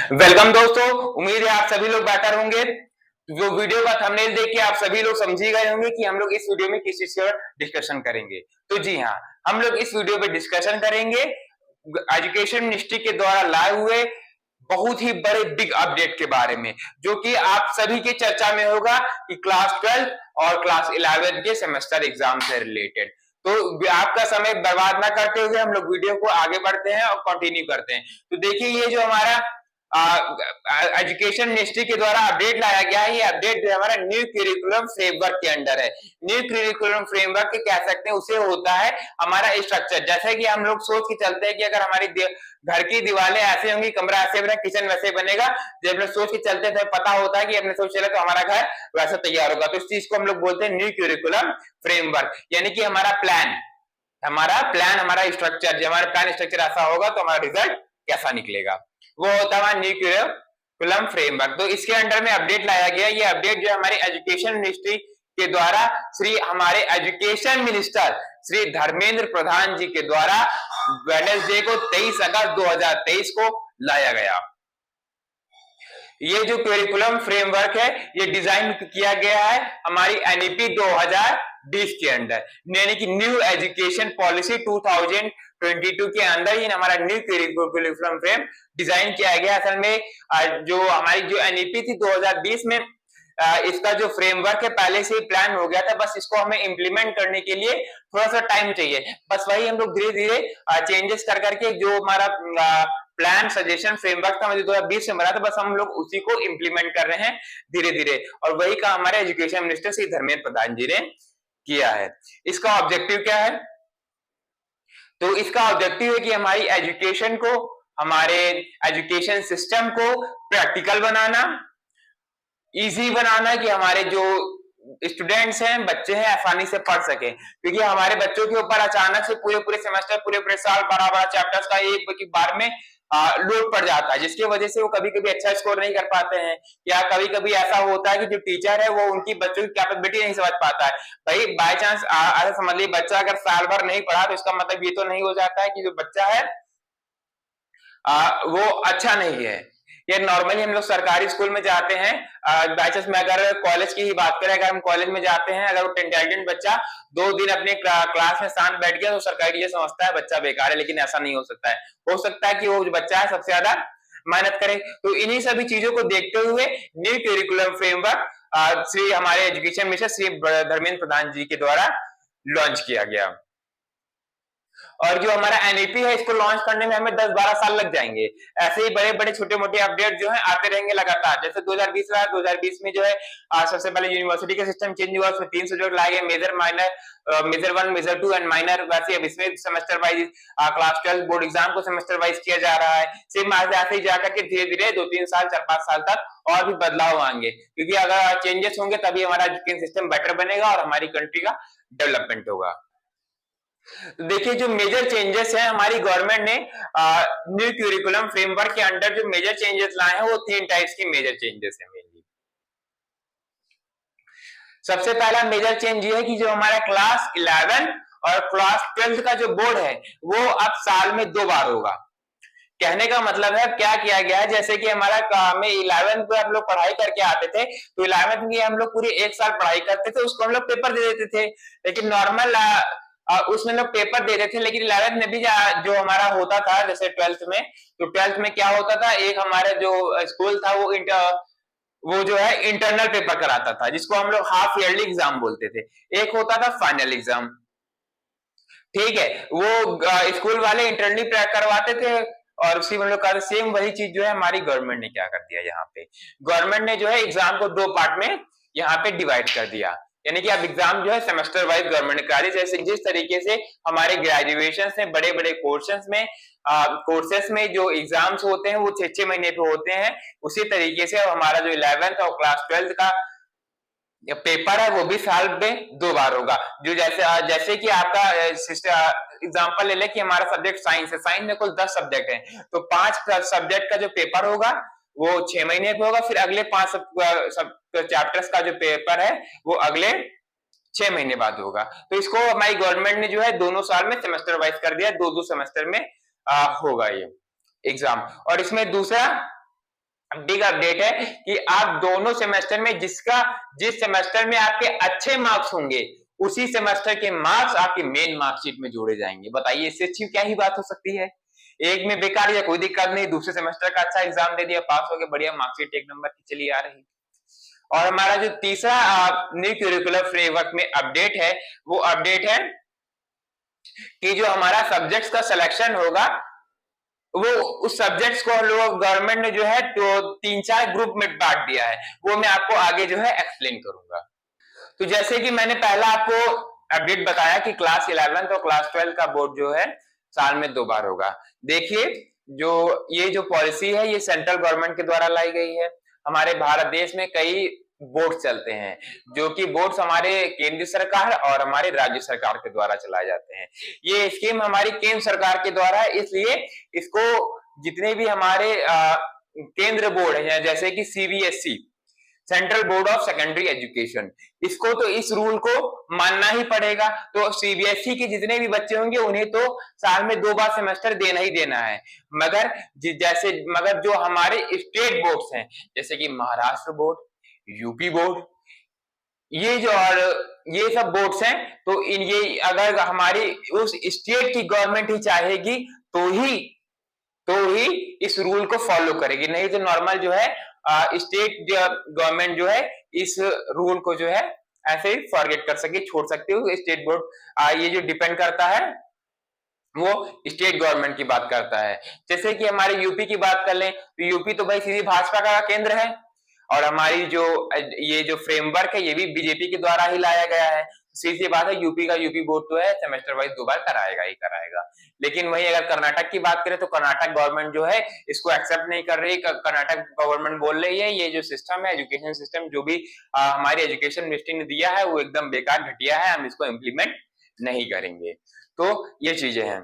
Welcome दोस्तों, उम्मीद है आप सभी लोग बेहतर होंगे। जो वीडियो का थंबनेल देख के आप सभी लोग समझ ही गए होंगे कि हम लोग इस वीडियो में किस चीज पर डिस्कशन करेंगे। तो जी हाँ, हम लोग इस वीडियो पे डिस्कशन करेंगे एजुकेशन मिनिस्ट्री के द्वारा लाए हुए बहुत ही बड़े बिग अपडेट के बारे में, जो कि आप सभी की चर्चा में होगा कि क्लास 12 और क्लास 11 के सेमेस्टर एग्जाम से रिलेटेड। तो आपका समय बर्बाद ना करते हुए हम लोग वीडियो को आगे बढ़ते हैं और कंटिन्यू करते हैं। तो देखिए, ये जो हमारा एजुकेशन मिनिस्ट्री के द्वारा अपडेट लाया गया है, ये अपडेट जो हमारा न्यू करिकुलम फ्रेमवर्क के अंडर है। न्यू करिकुलम फ्रेमवर्क के कह सकते हैं, उसे होता है हमारा स्ट्रक्चर। जैसे कि हम लोग सोच के चलते हैं कि अगर हमारी घर की दीवारें ऐसे होंगी, कमरा ऐसे बनेगा, किचन वैसे बनेगा, जब हम सोच के चलते थे पता होता है कि हमने सोच चला तो हमारा घर वैसा तैयार होगा। तो इस चीज को हम लोग बोलते हैं न्यू करिकुलम फ्रेमवर्क, यानी कि हमारा प्लान, हमारा स्ट्रक्चर, जब हमारा प्लान स्ट्रक्चर ऐसा होगा तो हमारा रिजल्ट कैसा निकलेगा, वो होता है न्यू करिकुलम फ्रेमवर्क। तो इसके अंडर में अपडेट लाया गया। ये अपडेट जो हमारे एजुकेशन मिनिस्ट्री के द्वारा हमारे एजुकेशन मिनिस्टर श्री धर्मेंद्र प्रधान जी के द्वारा वेडनेसडे को 23 अगस्त 2023 को लाया गया। ये जो करिकुलम फ्रेमवर्क है, ये डिजाइन किया गया है हमारी एनईपी 2020 के अंदर, यानी कि न्यू एजुकेशन पॉलिसी 2022 के अंदर ही हमारा न्यू करिकुलम फ्रेम डिजाइन किया गया। असल में जो हमारी जो एनईपी थी 2020 में, इसका जो फ्रेमवर्क है पहले से ही प्लान हो गया था, बस इसको हमें इंप्लीमेंट करने के लिए थोड़ा सा टाइम चाहिए। बस वही हम लोग धीरे धीरे चेंजेस कर करके जो हमारा प्लान सजेशन फ्रेमवर्क था, मुझे 2020 में बना था, बस हम लोग उसी को इंप्लीमेंट कर रहे हैं धीरे धीरे। और वही काम हमारे एजुकेशन मिनिस्टर श्री धर्मेंद्र प्रधान जी ने किया है। इसका ऑब्जेक्टिव क्या है? तो इसका ऑब्जेक्टिव है कि हमारी एजुकेशन को, हमारे एजुकेशन सिस्टम को प्रैक्टिकल बनाना, इजी बनाना, कि हमारे जो स्टूडेंट्स हैं, बच्चे हैं, आसानी से पढ़ सके। क्योंकि हमारे बच्चों के ऊपर अचानक से पूरे सेमेस्टर, पूरे साल बड़ा चैप्टर्स का एक बार में लोड पड़ जाता है, जिसकी वजह से वो कभी कभी अच्छा स्कोर नहीं कर पाते हैं, या कभी कभी ऐसा होता है कि जो टीचर है वो उनकी बच्चों की कैपेबिलिटी नहीं समझ पाता है। भाई बाय चांस ऐसा समझ लीजिए, बच्चा अगर साल भर नहीं पढ़ा तो इसका मतलब ये तो नहीं हो जाता है कि जो बच्चा है वो अच्छा नहीं है। ये नॉर्मली हम लोग सरकारी स्कूल में जाते हैं, बाई चांस में अगर कॉलेज की ही बात करें, अगर हम कॉलेज में जाते हैं, अगर वो इंटेलिजेंट बच्चा 2 दिन अपने क्लास में शांत बैठ गया तो सरकारी टीचर समझता है बच्चा बेकार है, लेकिन ऐसा नहीं हो सकता है। हो सकता है कि वो जो बच्चा है सबसे ज्यादा मेहनत करे। तो इन्हीं सभी चीजों को देखते हुए न्यू करिकुलम फ्रेमवर्क श्री हमारे एजुकेशन मिनिस्टर श्री धर्मेंद्र प्रधान जी के द्वारा लॉन्च किया गया। और जो हमारा एनईपी है, इसको लॉन्च करने में हमें 10-12 साल लग जाएंगे। ऐसे ही बड़े बड़े छोटे मोटे अपडेट जो है आते रहेंगे लगातार। जैसे 2020 रहा, 2020 में जो है सबसे पहले यूनिवर्सिटी का सिस्टम चेंज हुआ, उसमें 3 सब्जेक्ट लाए गए, major, minor, major 1, major 2 and minor. वैसे अब इसमें semester wise class 12 board exam को सेमेस्टर वाइज किया जा रहा है। सेम ऐसे ही जाकर के धीरे धीरे 2-3 साल, 4-5 साल तक और भी बदलाव आएंगे, क्योंकि अगर चेंजेस होंगे तभी हमारा एजुकेशन सिस्टम बेटर बनेगा और हमारी कंट्री का डेवलपमेंट होगा। देखिए, जो मेजर चेंजेस हैं हमारी गवर्नमेंट ने न्यू करिकुलम फ्रेमवर्क के अंडर जो मेजर चेंजेस लाए हैं, वो 3 टाइप्स की मेजर चेंजेस हैं मेनली। सबसे पहला मेजर चेंज ये है कि जो हमारा क्लास 11 और क्लास 12 का जो बोर्ड है, वो अब साल में 2 बार होगा। कहने का मतलब है क्या किया गया है, जैसे कि हमारा में 11th पे हम लोग पढ़ाई करके आते थे, तो 11th में हम लोग पूरे 1 साल पढ़ाई करते थे, उसको हम लोग पेपर दे देते थे। लेकिन नॉर्मल उसमें लोग पेपर दे रहे थे, लेकिन 11th में भी जो हमारा होता था, जैसे 12th में, तो 12th में क्या होता था, एक हमारा जो स्कूल था वो जो है इंटरनल पेपर कराता था, जिसको हम लोग हाफ ईयरली एग्जाम बोलते थे। एक होता था फाइनल एग्जाम, ठीक है, वो स्कूल वाले इंटरनली करवाते थे। और उसी में लोग सेम वही चीज जो है हमारी गवर्नमेंट ने क्या कर दिया, यहाँ पे गवर्नमेंट ने जो है एग्जाम को 2 पार्ट में यहाँ पे डिवाइड कर दिया। यानी कि अब एग्जाम जो है सेमेस्टर वाइज गवर्नमेंट ने करा दी। जैसे जिस तरीके से हमारे ग्रेजुएशन में बड़े बड़े कोर्सेस में जो एग्जाम्स होते हैं वो 6-6 महीने पे होते हैं, उसी तरीके से हमारा जो 11th और क्लास 12 का पेपर है वो भी साल में 2 बार होगा। जो जैसे कि आपका एग्जांपल ले ले कि हमारा सब्जेक्ट साइंस है, साइंस में कुल 10 सब्जेक्ट हैं, तो 5 सब्जेक्ट का जो पेपर होगा वो 6 महीने पे होगा, फिर अगले 5 चैप्टर्स का जो पेपर है वो अगले 6 महीने बाद होगा। तो इसको हमारी गवर्नमेंट ने जो है दोनों साल में सेमेस्टर वाइज कर दिया, 2-2 सेमेस्टर में होगा ये एग्जाम। और इसमें दूसरा बिग अपडेट है कि आप दोनों सेमेस्टर में जिस सेमेस्टर में आपके अच्छे मार्क्स होंगे उसी सेमेस्टर के मार्क्स आपकी मेन मार्कशीट में जोड़े जाएंगे। बताइए इससे अच्छी क्या ही बात हो सकती है। एक में बेकार या कोई दिक्कत नहीं, दूसरे सेमेस्टर का अच्छा एग्जाम दे दिया, पास हो गए, बढ़िया मार्कशीट एक नंबर की चली आ रही। और हमारा जो तीसरा न्यू करिकुलर फ्रेमवर्क में अपडेट है वो अपडेट है कि जो हमारा सब्जेक्ट्स का सिलेक्शन होगा वो उस सब्जेक्ट्स को लोग गवर्नमेंट ने जो है तो 3-4 ग्रुप में बांट दिया है, वो मैं आपको आगे जो है एक्सप्लेन करूंगा। तो जैसे कि मैंने पहला आपको अपडेट बताया कि क्लास 11 और क्लास 12 का बोर्ड जो है साल में 2 बार होगा। देखिए ये जो पॉलिसी है ये सेंट्रल गवर्नमेंट के द्वारा लाई गई है। हमारे भारत देश में कई बोर्ड चलते हैं जो कि बोर्ड हमारे केंद्र सरकार और हमारे राज्य सरकार के द्वारा चलाए जाते हैं। ये स्कीम हमारी केंद्र सरकार के द्वारा है, इसलिए इसको जितने भी हमारे केंद्र बोर्ड है जैसे कि CBSE, central board of secondary education, इसको तो इस रूल को मानना ही पड़ेगा। तो सीबीएसई के जितने भी बच्चे होंगे उन्हें तो साल में 2 बार सेमेस्टर देना ही देना है। मगर जो हमारे स्टेट बोर्ड्स हैं जैसे कि महाराष्ट्र बोर्ड, यूपी बोर्ड, ये सब बोर्ड्स हैं, तो ये अगर हमारी उस स्टेट की गवर्नमेंट ही चाहेगी तो ही इस रूल को फॉलो करेगी, नहीं तो नॉर्मल जो है स्टेट गवर्नमेंट जो है इस रूल को जो है ऐसे ही फॉरगेट कर सके, छोड़ सकते हो। स्टेट बोर्ड ये जो डिपेंड करता है वो स्टेट गवर्नमेंट की बात करता है। जैसे कि हमारे यूपी की बात कर लें तो यूपी तो भाई सीधी भाजपा का केंद्र है और हमारी ये जो फ्रेमवर्क है ये भी बीजेपी के द्वारा ही लाया गया है। सीधी बात है यूपी बोर्ड तो है सेमेस्टर वाइज 2 बार कराएगा ही कराएगा। लेकिन वही अगर कर्नाटक की बात करें तो कर्नाटक गवर्नमेंट जो है इसको एक्सेप्ट नहीं कर रही। कर्नाटक गवर्नमेंट बोल रही है ये जो सिस्टम है एजुकेशन सिस्टम जो भी हमारी एजुकेशन मिनिस्ट्री ने दिया है वो एकदम बेकार घटिया है, हम इसको इम्प्लीमेंट नहीं करेंगे। तो ये चीजें हैं।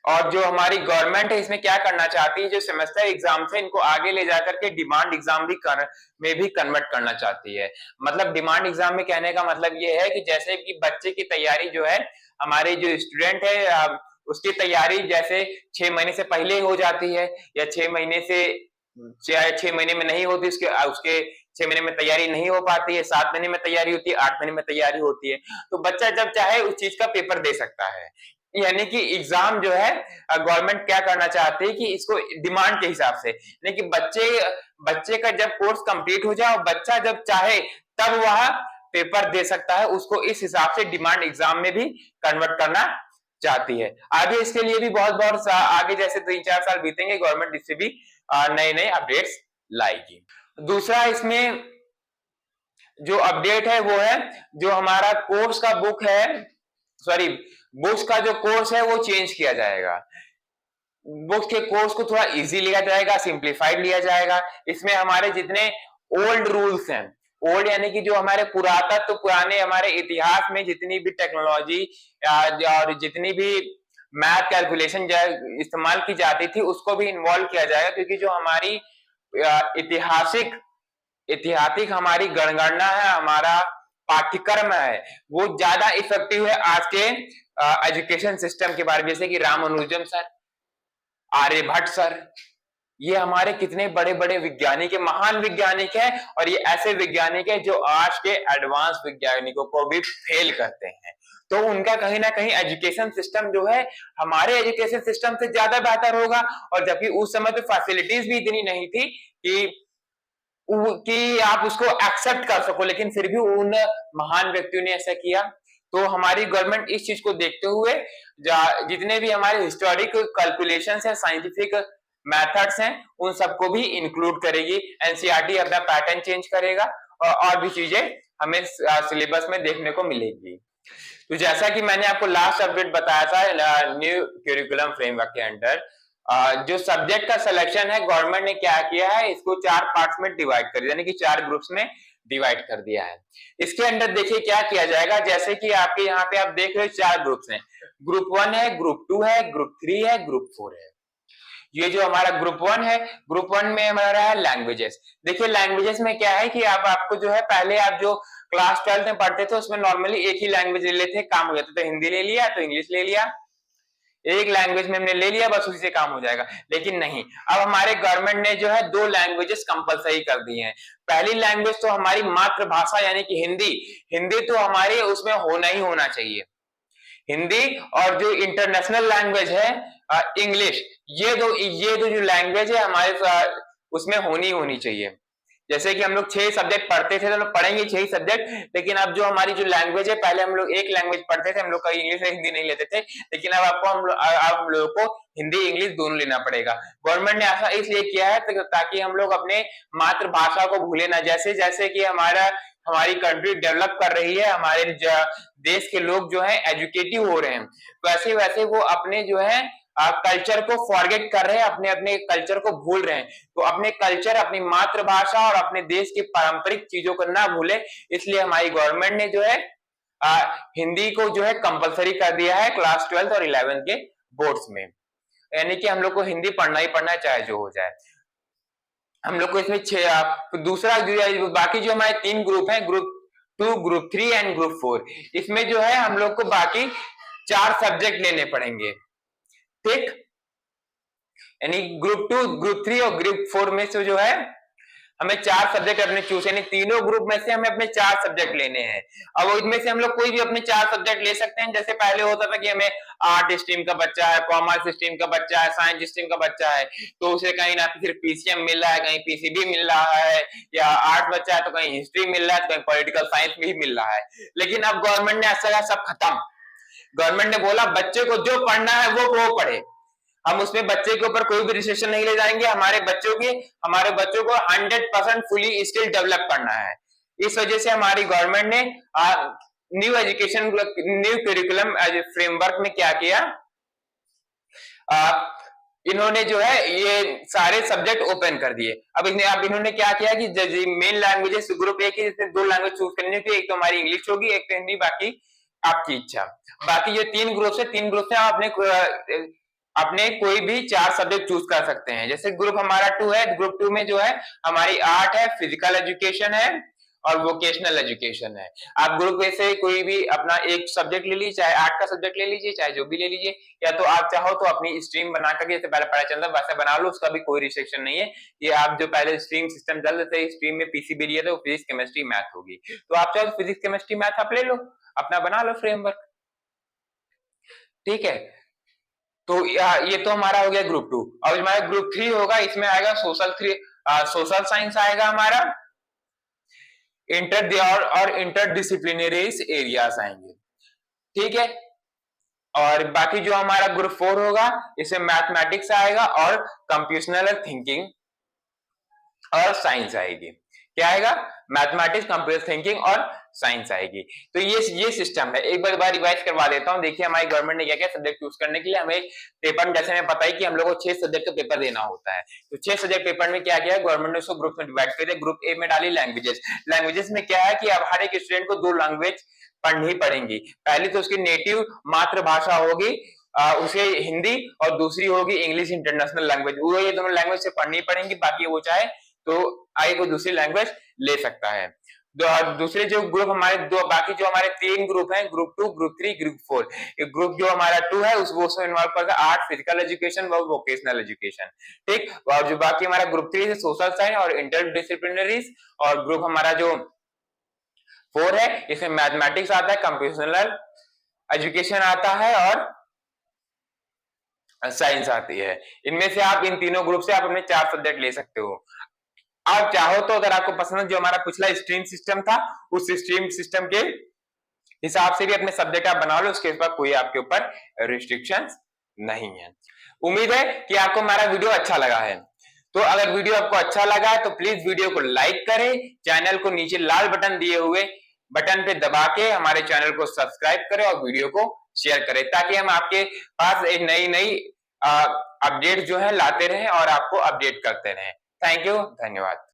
और जो हमारी गवर्नमेंट है इसमें क्या करना चाहती है, जो सेमेस्टर एग्जाम है इनको आगे ले जाकर के डिमांड एग्जाम में भी कन्वर्ट करना चाहती है। मतलब डिमांड एग्जाम में कहने का मतलब ये है कि जैसे कि बच्चे की तैयारी जो है हमारे जो स्टूडेंट है उसकी तैयारी जैसे 6 महीने से पहले हो जाती है या 6 महीने से 6 महीने में नहीं होती, उसके 6 महीने में तैयारी नहीं हो पाती है, 7 महीने में तैयारी होती है, 8 महीने में तैयारी होती है, तो बच्चा जब चाहे उस चीज का पेपर दे सकता है। यानी कि एग्जाम जो है गवर्नमेंट क्या करना चाहती है कि इसको डिमांड के हिसाब से, यानी कि बच्चे का जब कोर्स कंप्लीट हो जाए और बच्चा जब चाहे तब वह पेपर दे सकता है, उसको इस हिसाब से डिमांड एग्जाम में भी कन्वर्ट करना चाहती है। आगे इसके लिए भी बहुत आगे जैसे 3-4 साल बीतेंगे गवर्नमेंट इससे भी नए अपडेट्स लाएगी। दूसरा इसमें जो अपडेट है वो है जो हमारा कोर्स का बुक्स का जो कोर्स है वो चेंज किया जाएगा। बुक्स के कोर्स को थोड़ा इजी लिया जाएगा, सिंप्लीफाइड लिया जाएगा। इसमें हमारे जितने ओल्ड रूल्स हैं, ओल्ड यानी कि जो हमारे पुरातत्व पुराने हमारे इतिहास में जितनी भी टेक्नोलॉजी और जितनी भी मैथ कैलकुलेशन इस्तेमाल की जाती थी उसको भी इन्वॉल्व किया जाएगा, क्योंकि जो हमारी ऐतिहासिक हमारी गणगणना है, हमारा पाठ्यक्रम है वो ज्यादा इफेक्टिव है आज के एजुकेशन सिस्टम के बारे में। जैसे कि रामानुजम सर, आर्यभट्ट सर, ये हमारे कितने बड़े बड़े वैज्ञानिक है, महान वैज्ञानिक है, और ये ऐसे वैज्ञानिक है जो आज के एडवांस वैज्ञानिकों को भी फेल करते हैं। तो उनका कहीं ना कहीं एजुकेशन सिस्टम जो है हमारे एजुकेशन सिस्टम से ज्यादा बेहतर होगा। और जबकि उस समय तो फैसिलिटीज भी इतनी नहीं थी कि आप उसको एक्सेप्ट कर सको, लेकिन फिर भी उन महान व्यक्तियों ने ऐसा किया। तो हमारी गवर्नमेंट इस चीज को देखते हुए जितने भी हमारे हिस्टोरिक कैलकुलेशंस है, साइंटिफिक मेथड्स हैं, उन सबको भी इंक्लूड करेगी। एनसीईआरटी अपना पैटर्न चेंज करेगा और भी चीजें हमें सिलेबस में देखने को मिलेगी। तो जैसा कि मैंने आपको लास्ट अपडेट बताया था न्यू करिकुलम फ्रेमवर्क के अंडर जो सब्जेक्ट का सिलेक्शन है गवर्नमेंट ने क्या किया है, इसको 4 पार्ट्स में डिवाइड कर दिया, यानी कि 4 ग्रुप्स में डिवाइड कर दिया है। इसके अंदर देखिए क्या किया जाएगा, जैसे कि आपके यहाँ पे आप देख रहे हो 4 ग्रुप्स हैं, ग्रुप 1 है, ग्रुप 2 है, ग्रुप 3 है, ग्रुप 4 है। ये जो हमारा ग्रुप 1 है, ग्रुप 1 में हमारा है लैंग्वेजेस। देखिए लैंग्वेजेस में क्या है कि आपको जो है पहले आप जो क्लास 12 में पढ़ते थे उसमें नॉर्मली एक ही लैंग्वेज ले लेते, काम हो जाता था, हिंदी ले लिया तो इंग्लिश ले लिया, एक लैंग्वेज में हमने ले लिया, बस उसी से काम हो जाएगा। लेकिन नहीं, अब हमारे गवर्नमेंट ने जो है 2 लैंग्वेजेस कंपलसरी कर दी हैं। पहली लैंग्वेज तो हमारी मातृभाषा यानी कि हिंदी, हिंदी तो हमारे उसमें होना ही होना चाहिए, हिंदी। और जो इंटरनेशनल लैंग्वेज है इंग्लिश, ये दो जो लैंग्वेज है हमारे उसमें होनी चाहिए। जैसे कि हम लोग 6 सब्जेक्ट पढ़ते थे, तो लोग पढ़ेंगे 6 सब्जेक्ट, लेकिन अब जो हमारी जो लैंग्वेज है, पहले हम लोग एक लैंग्वेज पढ़ते थे, हम लोग कभी इंग्लिश या हिंदी नहीं लेते थे, लेकिन अब आपको हम लोगों को हिंदी इंग्लिश दोनों लेना पड़ेगा। गवर्नमेंट ने ऐसा इसलिए किया है ताकि हम लोग अपने मातृभाषा को भूले ना। जैसे जैसे कि हमारी कंट्री डेवलप कर रही है, हमारे देश के लोग जो है एजुकेटिव हो रहे हैं, वैसे वैसे वो अपने जो है कल्चर को फॉरगेट कर रहे हैं, अपने अपने कल्चर को भूल रहे हैं। तो अपने कल्चर, अपनी मातृभाषा और अपने देश की पारंपरिक चीजों को ना भूले, इसलिए हमारी गवर्नमेंट ने जो है हिंदी को जो है कंपलसरी कर दिया है क्लास 12 और 11 के बोर्ड्स में, यानी कि हम लोग को हिंदी पढ़ना ही पढ़ना, चाहे जो हो जाए। हम लोग को इसमें दूसरा जो बाकी जो हमारे 3 ग्रुप हैं, ग्रुप 2, ग्रुप 3 एंड ग्रुप 4, इसमें जो है हम लोग को बाकी 4 सब्जेक्ट लेने पड़ेंगे, ठीक। यानी ग्रुप 2, ग्रुप 3 और ग्रुप 4 में से जो है हमें 4 सब्जेक्ट अपने चूज, यानी तीनों ग्रुप में से हमें अपने 4 सब्जेक्ट लेने हैं। अब इनमें से हम लोग कोई भी अपने 4 सब्जेक्ट ले सकते हैं। जैसे पहले होता था कि हमें आर्ट स्ट्रीम का बच्चा है, कॉमर्स स्ट्रीम का बच्चा है, साइंस स्ट्रीम का बच्चा है, तो उसे कहीं ना सिर्फ पीसीएम मिल रहा है, कहीं पीसीबी मिल रहा है, या आर्ट बच्चा है तो कहीं हिस्ट्री मिल रहा है, तो कहीं पॉलिटिकल साइंस भी मिल रहा है। लेकिन अब गवर्नमेंट ने ऐसा सब खत्म, गवर्नमेंट ने बोला बच्चे को जो पढ़ना है वो पढ़े, हम उसमें बच्चे के ऊपर कोई भी रिस्ट्रिक्शन नहीं ले जाएंगे। हमारे बच्चों को 100% फुली स्किल डेवलप करना है। इस वजह से हमारी गवर्नमेंट ने न्यू करिकुलम फ्रेमवर्क में क्या किया, इन्होंने जो है ये सारे सब्जेक्ट ओपन कर दिए। अब इन्होंने क्या किया कि मेन लैंग्वेजेस ग्रुप ए की 2 लैंग्वेज चूज करनी थी, एक तो हमारी इंग्लिश होगी, एक तो हिंदी, बाकी आपकी इच्छा। बाकी जो 3 ग्रुप है, 3 ग्रुप से आप अपने कोई भी 4 सब्जेक्ट चूज कर सकते हैं। जैसे ग्रुप हमारा 2 है, ग्रुप 2 में जो है हमारी आर्ट है, फिजिकल एजुकेशन है और वोकेशनल एजुकेशन है। आप ग्रुप ए से कोई भी अपना एक सब्जेक्ट ले लीजिए, चाहे आर्ट का सब्जेक्ट ले लीजिए, चाहे जो भी ले लीजिए, या तो आप चाहो तो अपनी स्ट्रीम बना करके, जैसे पहले पढ़ा चलता वैसे बना लो, उसका भी कोई रिस्ट्रिक्शन नहीं है। ये आप जो पहले स्ट्रीम सिस्टम चल रहे थे, स्ट्रीम में पीसीबी लिए थे, वो फिजिक्स केमिस्ट्री मैथ होगी, तो आप चाहो फिजिक्स केमिस्ट्री मैथ आप ले लो, अपना बना लो फ्रेमवर्क, ठीक है। तो ये तो हमारा हो गया ग्रुप 2। अब हमारा ग्रुप 3 होगा, इसमें आएगा सोशल साइंस आएगा हमारा, इंटरडिसिप्लिनरी एरियाज आएंगे, ठीक है। और बाकी जो हमारा ग्रुप 4 होगा, इसमें मैथमेटिक्स आएगा और कंप्यूटेशनल थिंकिंग और साइंस आएगी। क्या आएगा? मैथमेटिक्स, कंप्यूटर थिंकिंग और साइंस आएगी। तो ये सिस्टम है। एक बार रिवाइज करवा देता हूं। देखिए हमारी गवर्नमेंट ने क्या क्या सब्जेक्ट चूज करने के लिए हमें पेपर, जैसे हमें पता है कि हम लोग को 6 सब्जेक्ट का पेपर देना होता है, तो 6 सब्जेक्ट पेपर में क्या किया गवर्नमेंट ने उसको ग्रुप में डिवाइड कर दिया। ग्रुप ए में डाली लैंग्वेजेस में क्या है कि अब हर एक स्टूडेंट को 2 लैंग्वेज पढ़नी पड़ेंगी। पहली तो उसकी नेटिव मातृभाषा होगी, उसे हिंदी, और दूसरी होगी इंग्लिश इंटरनेशनल लैंग्वेज। वो ये दोनों लैंग्वेज से पढ़नी पड़ेंगी, बाकी वो चाहे तो आगे कोई दूसरी लैंग्वेज ले सकता है। दूसरे जो ग्रुप हमारे बाकी जो हमारे 3 ग्रुप हैं, ग्रुप 2, ग्रुप 3, ग्रुप 4। ग्रुप जो हमारा 2 है उसमें इन्वॉल्व करता है आर्ट, फिजिकल एजुकेशन व वोकेशनल एजुकेशन, ठीक। और जो बाकी हमारा ग्रुप 3 है सोशल साइंस और इंटरडिसिप्लिनरीज, और ग्रुप हमारा जो 4 है इसमें मैथमेटिक्स आता है, कंप्यूटेशनल एजुकेशन आता है और साइंस आती है। इनमें से आप इन तीनों ग्रुप से आप अपने 4 सब्जेक्ट ले सकते हो। आप चाहो तो अगर आपको पसंद जो हमारा पिछला स्ट्रीम सिस्टम था, उस स्ट्रीम सिस्टम के हिसाब से भी अपने सब्जेक्ट आप बना लो, उसके बाद कोई आपके ऊपर रिस्ट्रिक्शंस नहीं है। उम्मीद है कि आपको हमारा वीडियो अच्छा लगा है। तो अगर वीडियो आपको अच्छा लगा है तो प्लीज वीडियो को लाइक करें, चैनल को नीचे लाल बटन दिए हुए बटन पे दबा के हमारे चैनल को सब्सक्राइब करें और वीडियो को शेयर करें, ताकि हम आपके पास एक नई अपडेट जो है लाते रहें और आपको अपडेट करते रहें। थैंक यू, धन्यवाद।